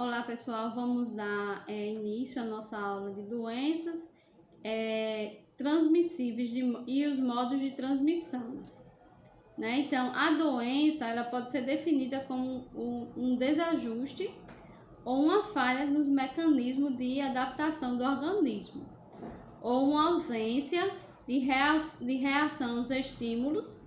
Olá pessoal, vamos dar início à nossa aula de doenças transmissíveis e os modos de transmissão. Então, a doença ela pode ser definida como um desajuste ou uma falha nos mecanismos de adaptação do organismo, ou uma ausência de reação aos estímulos,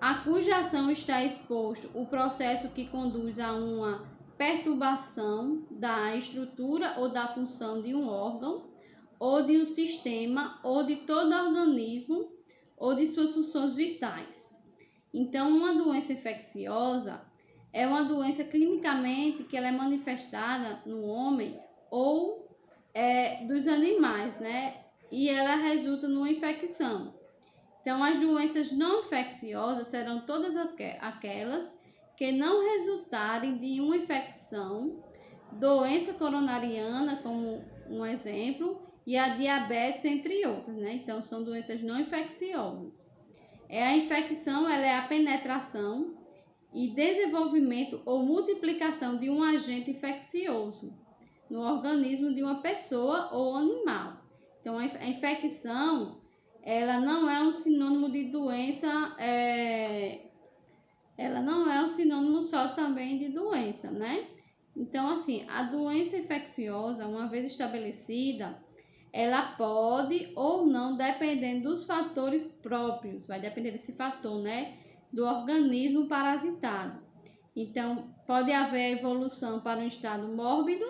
a cuja ação está exposto o processo que conduz a uma perturbação da estrutura ou da função de um órgão, ou de um sistema, ou de todo organismo, ou de suas funções vitais. Então, uma doença infecciosa é uma doença clinicamente que ela é manifestada no homem ou dos animais, E ela resulta numa infecção. Então, as doenças não infecciosas serão todas aquelas que não resultarem de uma infecção, doença coronariana, como um exemplo, e a diabetes, entre outras, Então, são doenças não infecciosas. A infecção ela é a penetração e desenvolvimento ou multiplicação de um agente infeccioso no organismo de uma pessoa ou animal. Então, a infecção ela não é um sinônimo de doença, ela não é um sinônimo só também de doença, Então, assim, a doença infecciosa, uma vez estabelecida, ela pode ou não, dependendo dos fatores próprios, vai depender desse fator, do organismo parasitado. Então, pode haver evolução para um estado mórbido,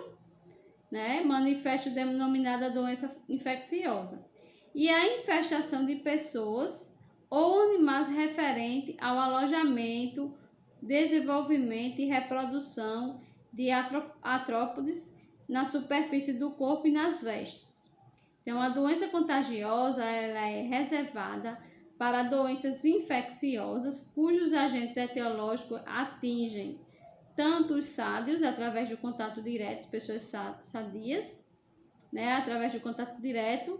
manifesto denominada doença infecciosa. E a infestação de pessoas ou animais referente ao alojamento, desenvolvimento e reprodução de artrópodes na superfície do corpo e nas vestes. Então, a doença contagiosa ela é reservada para doenças infecciosas cujos agentes etiológicos atingem tanto os sádios, através do contato direto de pessoas sadias, através do contato direto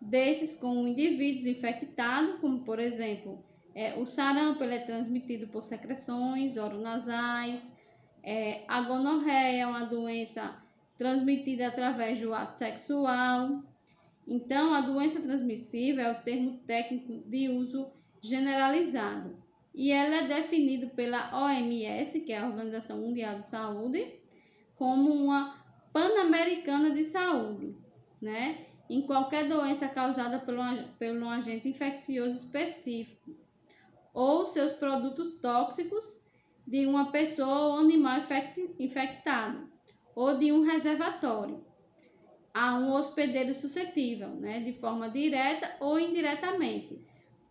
desses com indivíduos infectados, como por exemplo, o sarampo ele é transmitido por secreções oronasais, a gonorreia é uma doença transmitida através do ato sexual. Então, a doença transmissível é o termo técnico de uso generalizado e ela é definida pela OMS, que é a Organização Mundial de Saúde, como uma pan-americana de saúde, em qualquer doença causada por um agente infeccioso específico ou seus produtos tóxicos de uma pessoa ou animal infectado ou de um reservatório a um hospedeiro suscetível, de forma direta ou indiretamente,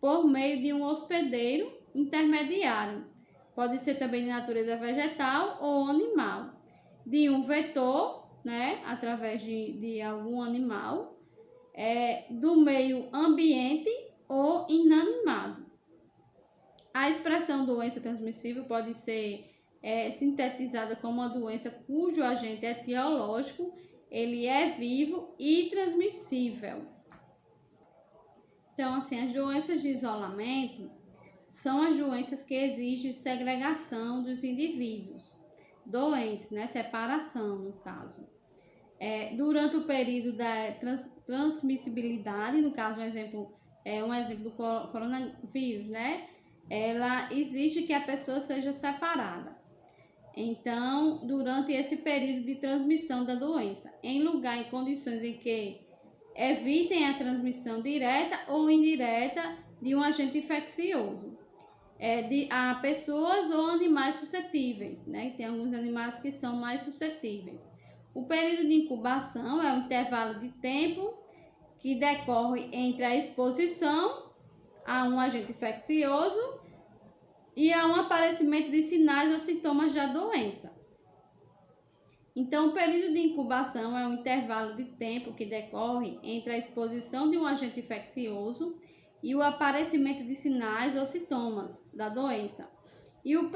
por meio de um hospedeiro intermediário. Pode ser também de natureza vegetal ou animal, de um vetor, através de algum animal, do meio ambiente ou inanimado. A expressão doença transmissível pode ser sintetizada como uma doença cujo agente etiológico ele é vivo e transmissível. Então, assim, as doenças de isolamento são as doenças que exigem segregação dos indivíduos doentes, separação no caso. Durante o período da transmissibilidade, no caso, um exemplo do coronavírus, ela exige que a pessoa seja separada. Então, durante esse período de transmissão da doença, em lugar e condições em que evitem a transmissão direta ou indireta de um agente infeccioso a pessoas ou animais suscetíveis, Tem alguns animais que são mais suscetíveis. O período de incubação é um intervalo de tempo que decorre entre a exposição a um agente infeccioso e a um aparecimento de sinais ou sintomas da doença. Então, o período de incubação é um intervalo de tempo que decorre entre a exposição de um agente infeccioso e o aparecimento de sinais ou sintomas da doença. E o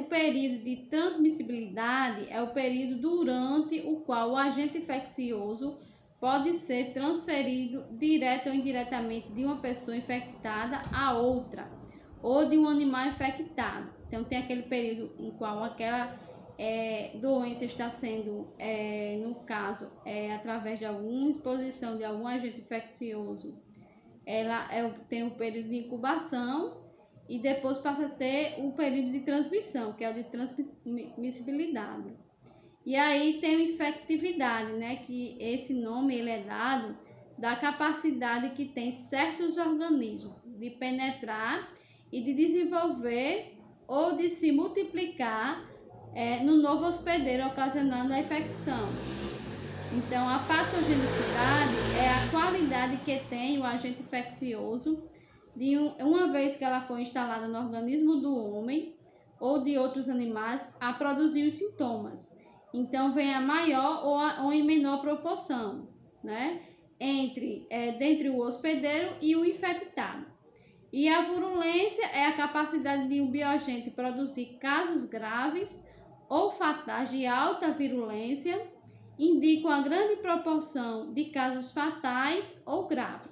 período de transmissibilidade é o período durante o qual o agente infeccioso pode ser transferido direto ou indiretamente de uma pessoa infectada a outra, ou de um animal infectado. Então, tem aquele período em qual doença está sendo, no caso, através de alguma exposição de algum agente infeccioso, ela tem um período de incubação e depois passa a ter o período de transmissão, que é o de transmissibilidade. E aí tem a infectividade, né, que esse nome ele é dado da capacidade que tem certos organismos de penetrar e de desenvolver ou de se multiplicar no novo hospedeiro, ocasionando a infecção. Então, a patogenicidade é a qualidade que tem o agente infeccioso uma vez que ela foi instalada no organismo do homem ou de outros animais a produzir os sintomas. Então, vem a maior ou em menor proporção, né, dentre o hospedeiro e o infectado. E a virulência é a capacidade de um bioagente produzir casos graves ou fatais de alta virulência, indicam a grande proporção de casos fatais ou graves.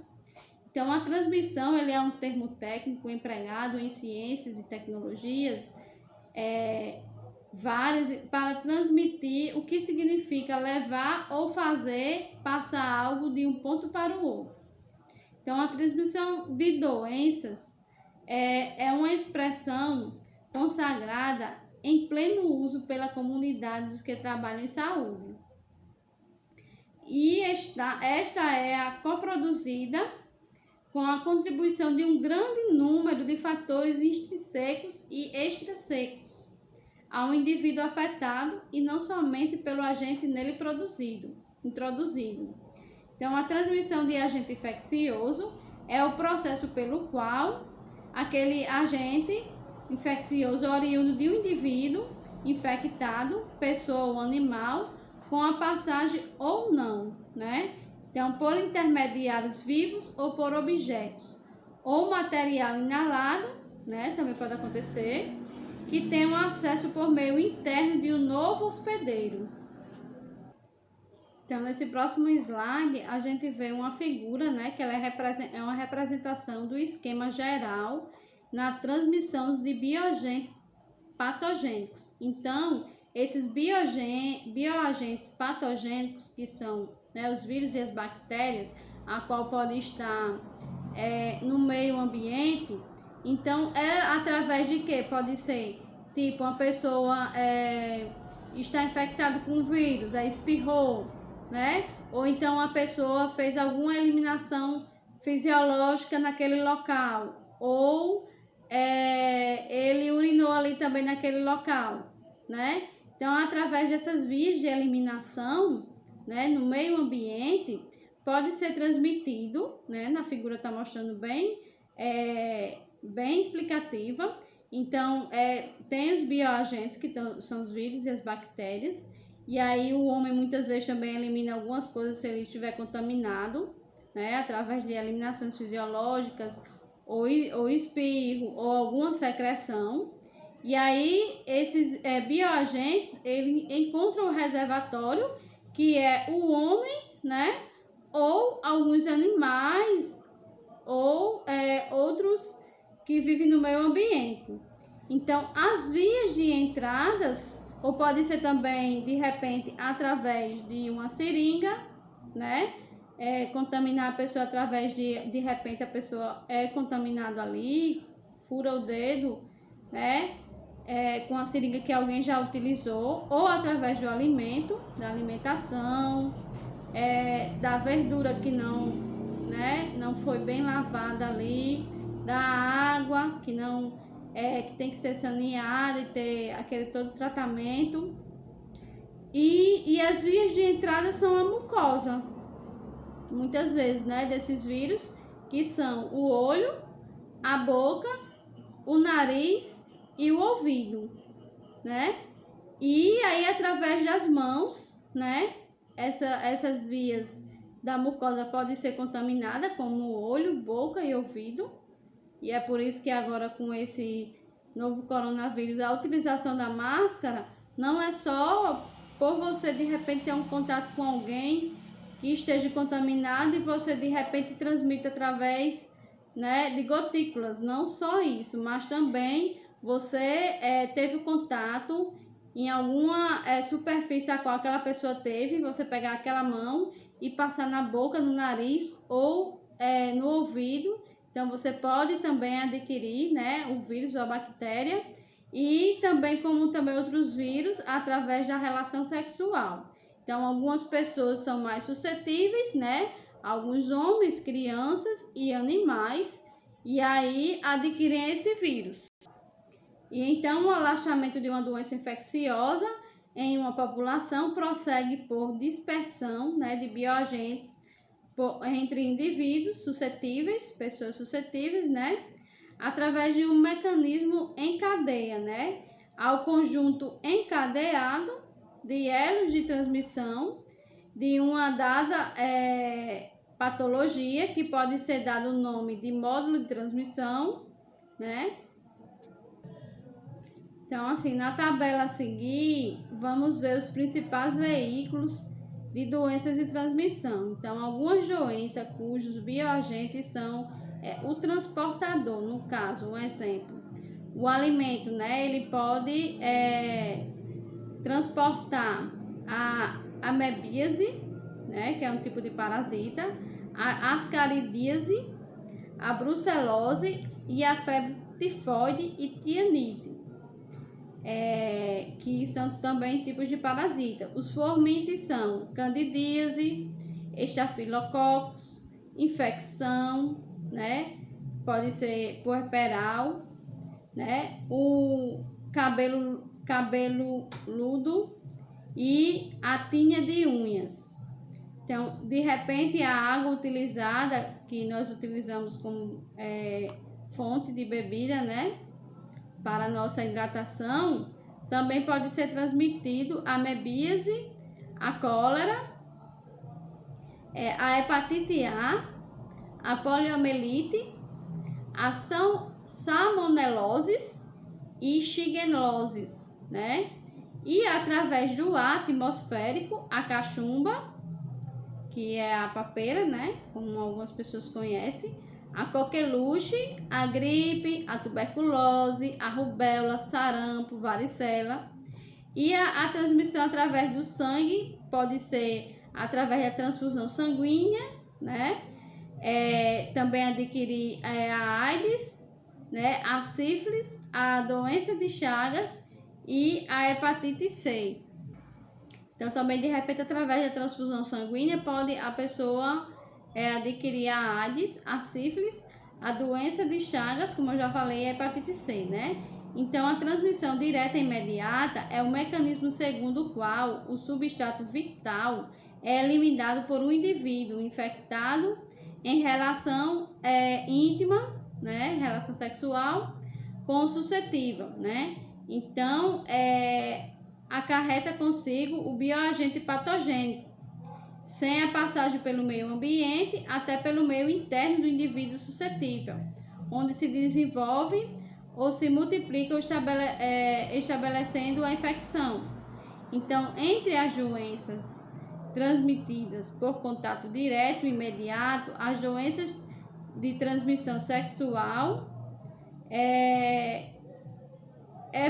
Então, a transmissão ele é um termo técnico empregado em ciências e tecnologias várias para transmitir o que significa levar ou fazer passar algo de um ponto para o outro. Então, a transmissão de doenças é uma expressão consagrada em pleno uso pela comunidade dos que trabalham em saúde. E esta é a coproduzida com a contribuição de um grande número de fatores intrínsecs e extrínsecos ao indivíduo afetado e não somente pelo agente nele introduzido. Então, a transmissão de agente infeccioso é o processo pelo qual aquele agente infeccioso oriundo de um indivíduo infectado, pessoa ou animal, com a passagem ou não, né? Então, por intermediários vivos ou por objetos, ou material inalado, né? Também pode acontecer, que tem um acesso por meio interno de um novo hospedeiro. Então, nesse próximo slide, a gente vê uma figura, né, que ela é uma representação do esquema geral na transmissão de bioagentes patogênicos. Então, esses bioagentes patogênicos, que são, né, os vírus e as bactérias, a qual pode estar no meio ambiente, então, através de quê? Pode ser, tipo, uma pessoa está infectada com vírus, aí espirrou, né? Ou então a pessoa fez alguma eliminação fisiológica naquele local, ou ele urinou ali também naquele local, né? Então, através dessas vias de eliminação, né, no meio ambiente, pode ser transmitido, né? Na figura está mostrando bem explicativa. Então, tem os bioagentes, que são os vírus e as bactérias, e aí o homem muitas vezes também elimina algumas coisas se ele estiver contaminado, né, através de eliminações fisiológicas, ou espirro, ou alguma secreção. E aí esses bioagentes, ele encontram o reservatório, que é o homem, né, ou alguns animais, ou outros que vivem no meio ambiente. Então, as vias de entradas, ou pode ser também, de repente, através de uma seringa, né? Contaminar a pessoa através de repente, a pessoa é contaminada ali, fura o dedo, né? Com a seringa que alguém já utilizou, ou através do alimento, da alimentação, da verdura que não foi bem lavada ali, da água que que tem que ser saneada e ter aquele todo tratamento. E as vias de entrada são a mucosa, muitas vezes, né, desses vírus, que são o olho, a boca, o nariz e o ouvido, né? E aí, através das mãos, né, essas vias da mucosa podem ser contaminadas, como o olho, boca e ouvido. E é por isso que agora, com esse novo coronavírus, a utilização da máscara não é só por você de repente ter um contato com alguém que esteja contaminado e você de repente transmite através, né, de gotículas. Não só isso, mas também você teve contato em alguma superfície a qual aquela pessoa teve, você pegar aquela mão e passar na boca, no nariz ou no ouvido. Então, você pode também adquirir, né, o vírus ou a bactéria, e também, como também outros vírus, através da relação sexual. Então, algumas pessoas são mais suscetíveis, né, alguns homens, crianças e animais, e aí adquirem esse vírus. E então, o alastramento de uma doença infecciosa em uma população prossegue por dispersão, né, de bioagentes entre indivíduos suscetíveis, pessoas suscetíveis, né, através de um mecanismo em cadeia, né, ao conjunto encadeado de elos de transmissão de uma dada patologia, que pode ser dado o nome de módulo de transmissão, né. Então, assim, na tabela a seguir, vamos ver os principais veículos de doenças de transmissão. Então, algumas doenças cujos bioagentes são o transportador, no caso, um exemplo. O alimento, né, ele pode transportar a amebíase, né, que é um tipo de parasita, a ascaridíase, a brucelose e a febre tifoide e tianise. Que são também tipos de parasita. Os formintes são candidíase, estafilococcus, infecção, né? Pode ser puerperal, né? O cabeludo e a tinha de unhas. Então, de repente, a água utilizada, que nós utilizamos como fonte de bebida, né, para a nossa hidratação, também pode ser transmitido a amebíase, a cólera, a hepatite a poliomielite, a salmonelose e shigelose, né? E através do ar atmosférico, a cachumba, que é a papeira, né, como algumas pessoas conhecem, a coqueluche, a gripe, a tuberculose, a rubéola, sarampo, varicela. E a transmissão através do sangue pode ser através da transfusão sanguínea, né? Também adquirir a AIDS, né, a sífilis, a doença de Chagas e a hepatite C. Então, também, de repente, através da transfusão sanguínea, pode a pessoa adquirir a AIDS, a sífilis, a doença de Chagas, como eu já falei, a hepatite C, né? Então, a transmissão direta e imediata é o mecanismo segundo o qual o substrato vital é eliminado por um indivíduo infectado em relação íntima, né? Relação sexual com o suscetível, né? Então, acarreta consigo o bioagente patogênico, sem a passagem pelo meio ambiente até pelo meio interno do indivíduo suscetível, onde se desenvolve ou se multiplica estabelecendo a infecção. Então, entre as doenças transmitidas por contato direto e imediato, as doenças de transmissão sexual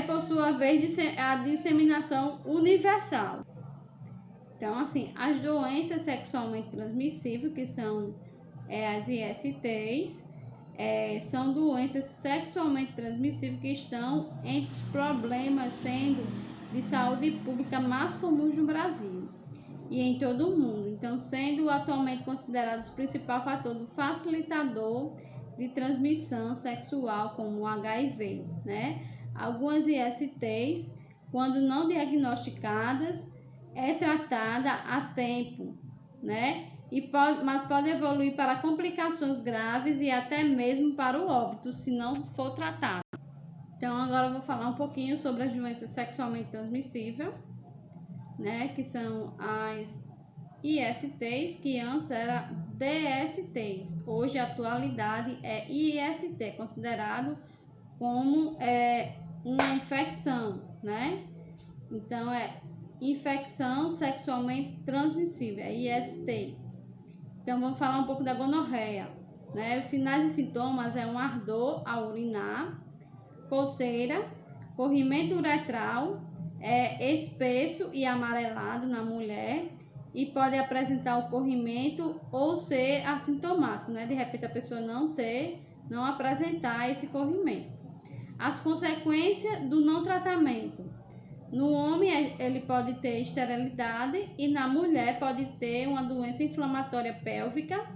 por sua vez, a disseminação universal. Então, assim, as doenças sexualmente transmissíveis, que são as ISTs, são doenças sexualmente transmissíveis que estão entre os problemas sendo de saúde pública mais comuns no Brasil e em todo o mundo. Então, sendo atualmente considerados o principal fator do facilitador de transmissão sexual, como o HIV, né? Algumas ISTs, quando não diagnosticadas, tratada a tempo, né? Mas pode evoluir para complicações graves e até mesmo para o óbito, se não for tratado. Então, agora eu vou falar um pouquinho sobre as doenças sexualmente transmissíveis, né? Que são as ISTs, que antes era DSTs. Hoje, a atualidade é IST, considerado como uma infecção, né? Então, infecção sexualmente transmissível, ISTs. Então, vamos falar um pouco da gonorreia, né? Os sinais e sintomas um ardor ao urinar, coceira, corrimento uretral, é espesso e amarelado na mulher e pode apresentar o corrimento ou ser assintomático, né? De repente a pessoa não apresentar esse corrimento. As consequências do não tratamento. No homem ele pode ter esterilidade e na mulher pode ter uma doença inflamatória pélvica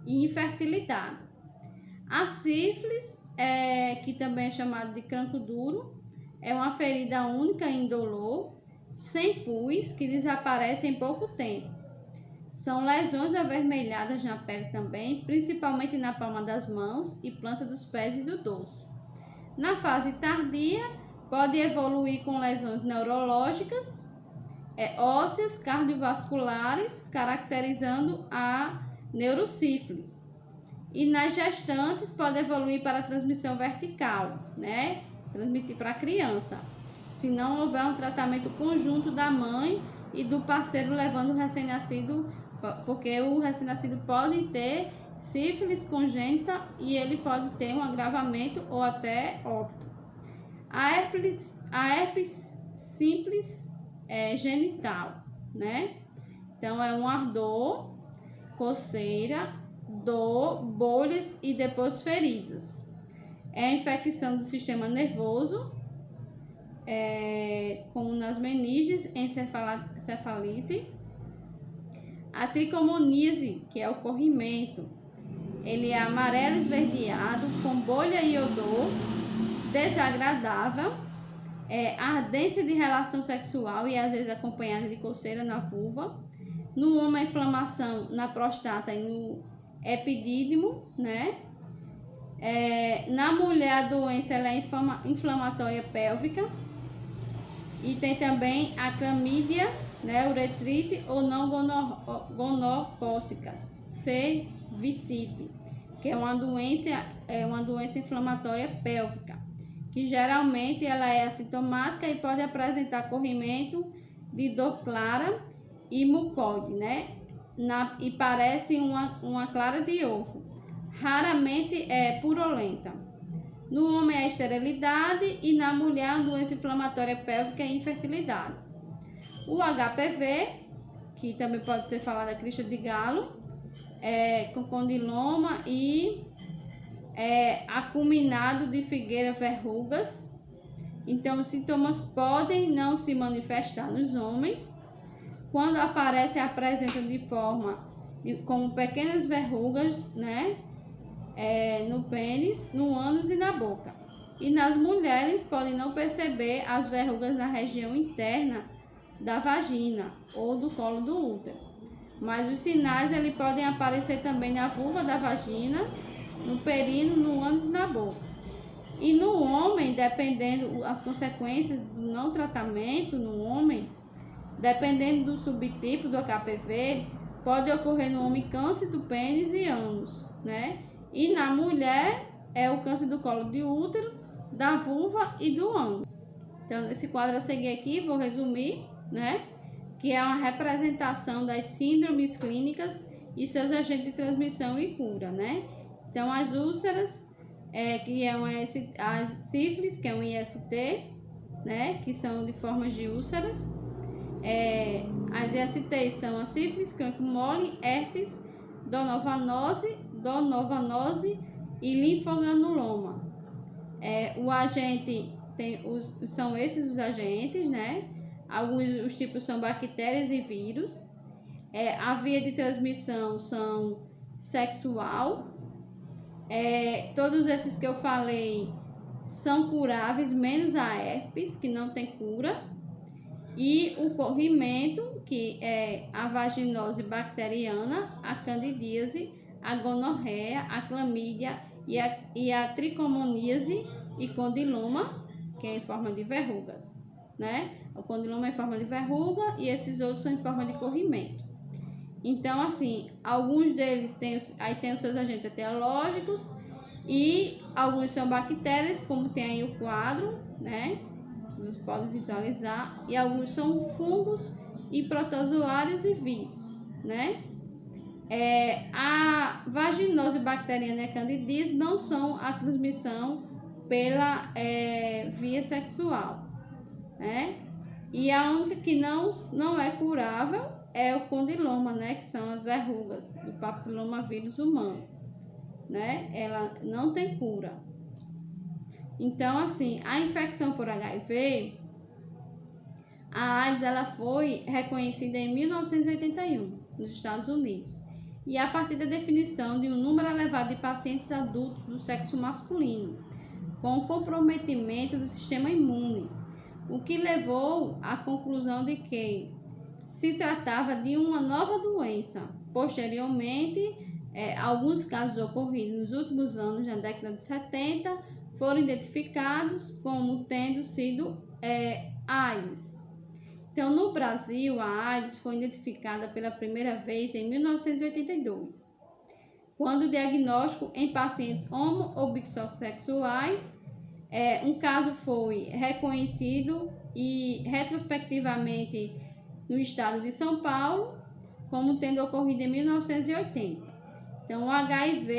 e infertilidade. A sífilis, que também é chamada de cancro duro, é uma ferida única e indolor, sem pus, que desaparece em pouco tempo. São lesões avermelhadas na pele também, principalmente na palma das mãos e planta dos pés e do dorso. Na fase tardia, pode evoluir com lesões neurológicas, ósseas, cardiovasculares, caracterizando a neurosífilis. E nas gestantes, pode evoluir para a transmissão vertical, né? Transmitir para a criança, se não houver um tratamento conjunto da mãe e do parceiro levando o recém-nascido, porque o recém-nascido pode ter sífilis congênita e ele pode ter um agravamento ou até óbito. A herpes simples genital, né? Então é um ardor, coceira, dor, bolhas e depois feridas. É a infecção do sistema nervoso, como nas meninges, encefalite. A tricomoníase, que é o corrimento, ele é amarelo esverdeado, com bolha e odor, desagradável, ardência de relação sexual e às vezes acompanhada de coceira na vulva. No homem, a inflamação na próstata e no epidídimo, né? Na mulher, a doença ela é inflamatória pélvica e tem também a clamídia, né, uretrite ou não gonocócicas, cervicite, que é uma doença inflamatória pélvica, que geralmente ela é assintomática e pode apresentar corrimento de dor clara e mucoide, né? E parece uma clara de ovo. Raramente é purulenta. No homem, a esterilidade e na mulher, a doença inflamatória pélvica e infertilidade. O HPV, que também pode ser falado da crista de galo, com condiloma e acuminado de figueira verrugas. Então, os sintomas podem não se manifestar nos homens. Quando aparece, apresenta de forma como pequenas verrugas, né? No pênis, no ânus e na boca. E nas mulheres podem não perceber as verrugas na região interna da vagina ou do colo do útero. Mas os sinais podem aparecer também na vulva da vagina, no períneo, no ânus e na boca. E no homem, dependendo as consequências do não tratamento no homem, dependendo do subtipo do HPV, pode ocorrer no homem câncer do pênis e ânus, né? E na mulher é o câncer do colo de útero, da vulva e do ânus. Então, nesse quadro a seguir aqui, vou resumir, né? Que é uma representação das síndromes clínicas e seus agentes de transmissão e cura, né? Então, as úlceras, que é as sífilis, que é um IST, né? Que são de formas de úlceras. As ISTs são a sífilis, cancro mole, herpes, donovanose e linfogranuloma. O agente são esses os agentes, né? Os tipos são bactérias e vírus. A via de transmissão são sexual. Todos esses que eu falei são curáveis, menos a herpes, que não tem cura. E o corrimento, que é a vaginose bacteriana, a candidíase, a gonorreia, a clamídia e a tricomoníase e condiloma, que é em forma de verrugas, né? O condiloma é em forma de verruga e esses outros são em forma de corrimento. Então, assim, alguns deles têm os seus agentes etiológicos e alguns são bactérias, como tem aí o quadro, né? Vocês podem visualizar. E alguns são fungos e protozoários e vírus, né? A vaginose bacteriana e a candidíase não são a transmissão pela via sexual, né? E a única que não é curável é o condiloma, né? Que são as verrugas do papilomavírus humano, né? Ela não tem cura. Então, assim, a infecção por HIV, a AIDS, ela foi reconhecida em 1981 nos Estados Unidos. E a partir da definição de um número elevado de pacientes adultos do sexo masculino, com comprometimento do sistema imune, o que levou à conclusão de que se tratava de uma nova doença. Posteriormente, alguns casos ocorridos nos últimos anos, na década de 70, foram identificados como tendo sido AIDS. Então, no Brasil, a AIDS foi identificada pela primeira vez em 1982, quando o diagnóstico em pacientes homo ou bissexuais, um caso foi reconhecido e retrospectivamente no estado de São Paulo, como tendo ocorrido em 1980. Então, o HIV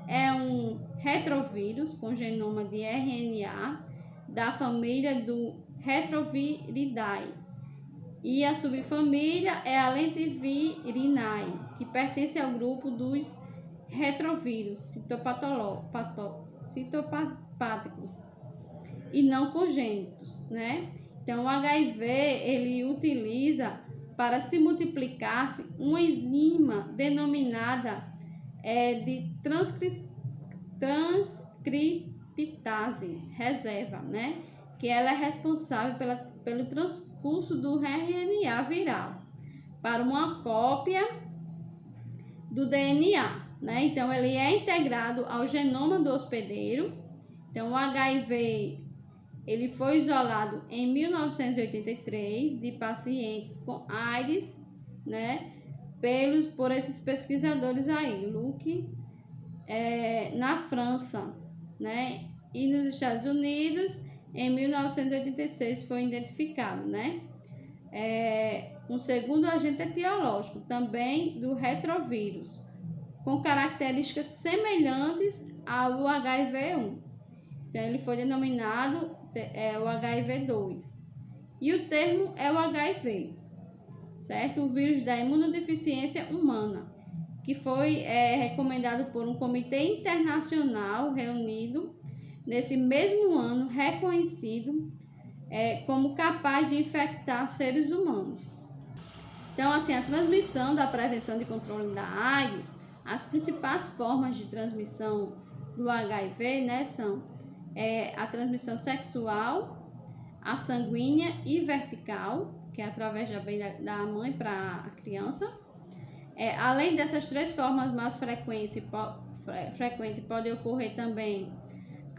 é um retrovírus com genoma de RNA da família do Retroviridae. E a subfamília é a Lentivirinae, que pertence ao grupo dos retrovírus citopáticos e não congênitos, né? Então, o HIV, ele utiliza para se multiplicar-se uma enzima denominada de transcriptase reserva, né? Que ela é responsável pelo transcurso do RNA viral para uma cópia do DNA, né? Então, ele é integrado ao genoma do hospedeiro. Então, o HIV, ele foi isolado em 1983 de pacientes com AIDS, né? Por esses pesquisadores aí, Luc, na França, né? E nos Estados Unidos, em 1986 foi identificado, né? Um segundo agente etiológico, também do retrovírus, com características semelhantes ao HIV-1. Então, ele foi denominado o HIV-2. E o termo é o HIV, certo? O vírus da imunodeficiência humana, que foi recomendado por um comitê internacional reunido nesse mesmo ano, reconhecido como capaz de infectar seres humanos. Então, assim, a transmissão da prevenção de controle da AIDS, as principais formas de transmissão do HIV, né, são a transmissão sexual, a sanguínea e vertical, que é através da mãe para a criança. Além dessas três formas mais frequentes, pode ocorrer também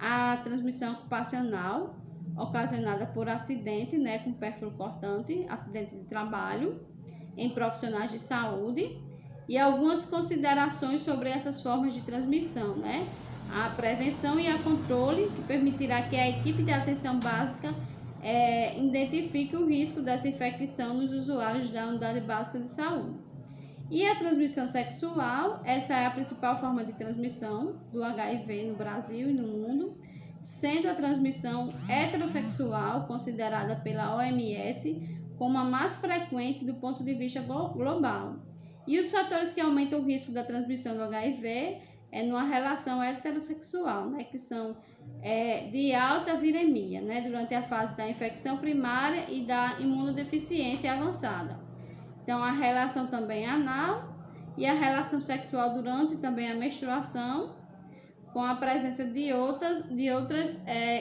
a transmissão ocupacional, ocasionada por acidente, né, com pérfuro cortante, acidente de trabalho, em profissionais de saúde. E algumas considerações sobre essas formas de transmissão, né? A prevenção e a controle, que permitirá que a equipe de atenção básica identifique o risco dessa infecção nos usuários da unidade básica de saúde. E a transmissão sexual, essa é a principal forma de transmissão do HIV no Brasil e no mundo, sendo a transmissão heterossexual considerada pela OMS como a mais frequente do ponto de vista global. E os fatores que aumentam o risco da transmissão do HIV numa relação heterossexual, né, que são de alta viremia, né, durante a fase da infecção primária e da imunodeficiência avançada. Então, a relação também anal e a relação sexual durante também a menstruação, com a presença de outras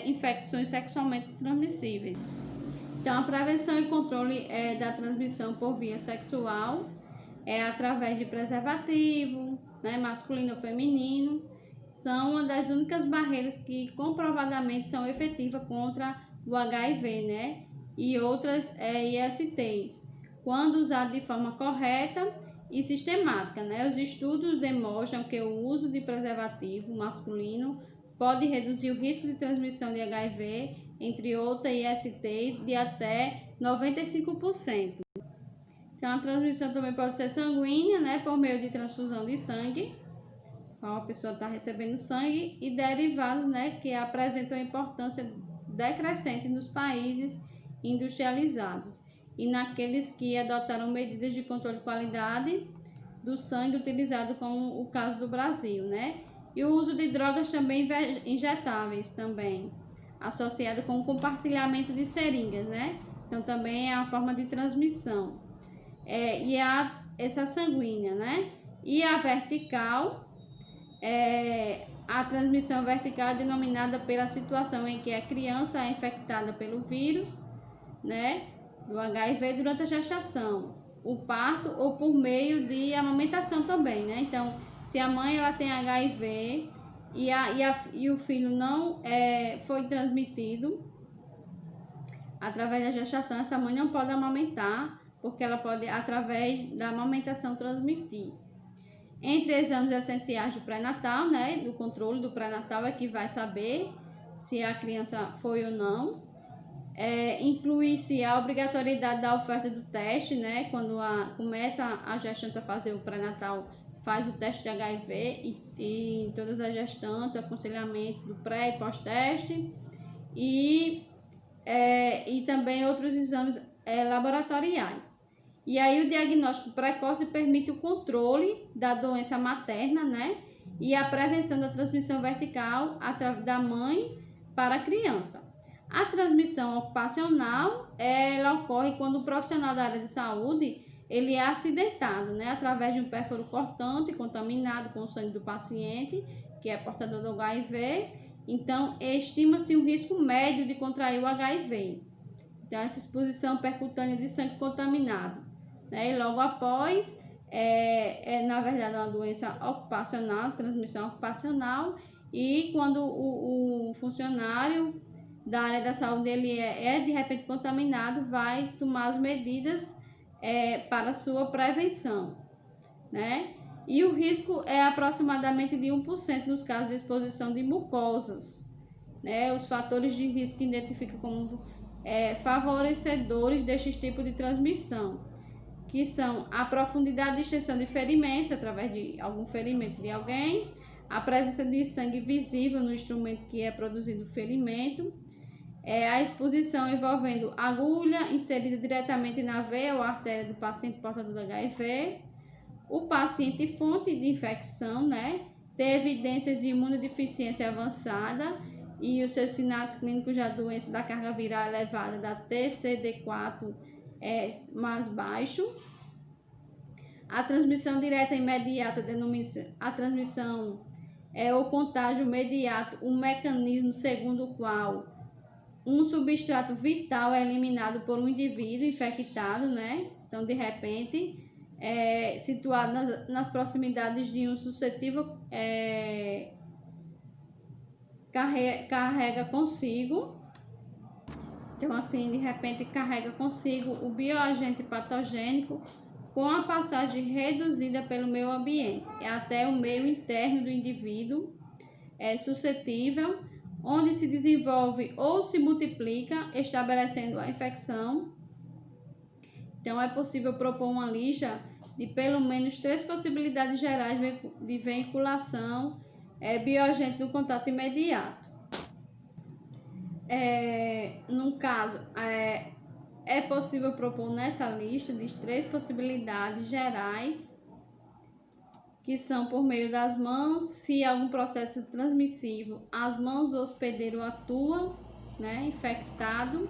infecções sexualmente transmissíveis. Então, a prevenção e controle da transmissão por via sexual através de preservativo, né, masculino ou feminino, são uma das únicas barreiras que comprovadamente são efetivas contra o HIV, né, e outras ISTs, quando usado de forma correta e sistemática, né? Os estudos demonstram que o uso de preservativo masculino pode reduzir o risco de transmissão de HIV, entre outras ISTs, de até 95%. Então, a transmissão também pode ser sanguínea, né, por meio de transfusão de sangue, qual a pessoa está recebendo sangue, e derivados, né, que apresentam importância decrescente nos países industrializados e naqueles que adotaram medidas de controle de qualidade do sangue utilizado, como o caso do Brasil, né? E o uso de drogas também injetáveis também, associado com o compartilhamento de seringas, né? Então também é uma forma de transmissão. Essa sanguínea, né? E a vertical, a transmissão vertical é denominada pela situação em que a criança é infectada pelo vírus, né, do HIV durante a gestação, o parto ou por meio de amamentação também, né? Então, se a mãe ela tem HIV e o filho não foi transmitido através da gestação, essa mãe não pode amamentar, porque ela pode, através da amamentação, transmitir. Entre exames essenciais do pré-natal, né, do controle do pré-natal, é que vai saber se a criança foi ou não. Inclui-se a obrigatoriedade da oferta do teste, né, quando começa a gestante a fazer o pré-natal, faz o teste de HIV e todas as gestantes, aconselhamento do pré e pós-teste e também outros exames laboratoriais. E aí o diagnóstico precoce permite o controle da doença materna, né? E a prevenção da transmissão vertical da mãe para a criança. A transmissão ocupacional, ela ocorre quando o profissional da área de saúde, ele é acidentado, né? Através de um pérfuro cortante contaminado com o sangue do paciente, que é portador do HIV. Então, estima-se um risco médio de contrair o HIV. Então, essa exposição percutânea de sangue contaminado, né? E logo após, na verdade, uma doença ocupacional, transmissão ocupacional, e quando o funcionário da área da saúde ele é de repente contaminado, vai tomar as medidas para sua prevenção, né? E o risco é aproximadamente de 1% nos casos de exposição de mucosas, né? Os fatores de risco identificam como favorecedores deste tipo de transmissão, que são a profundidade de extensão de ferimentos, através de algum ferimento de alguém, a presença de sangue visível no instrumento que é produzido o ferimento, a exposição envolvendo agulha inserida diretamente na veia ou artéria do paciente portador do HIV, o paciente fonte de infecção, né, ter evidências de imunodeficiência avançada e os seus sinais clínicos da doença da carga viral elevada da TCD4 mais baixo. A transmissão direta imediata denomina-se a transmissão o contágio imediato, um mecanismo segundo o qual um substrato vital é eliminado por um indivíduo infectado, né? Então, de repente, situado nas proximidades de um suscetível, carrega consigo. Então, assim, de repente, carrega consigo o bioagente patogênico com a passagem reduzida pelo meio ambiente até o meio interno do indivíduo suscetível, onde se desenvolve ou se multiplica, estabelecendo a infecção. Então, é possível propor uma lista de pelo menos 3 possibilidades gerais de veiculação bioagente no contato imediato. No caso, é possível propor nessa lista de 3 possibilidades gerais, que são por meio das mãos, se algum processo transmissível, as mãos do hospedeiro atuam, né, infectado,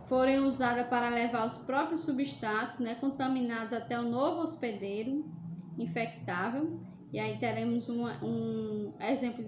forem usadas para levar os próprios substratos, né, contaminados até o novo hospedeiro infectável. E aí teremos um exemplo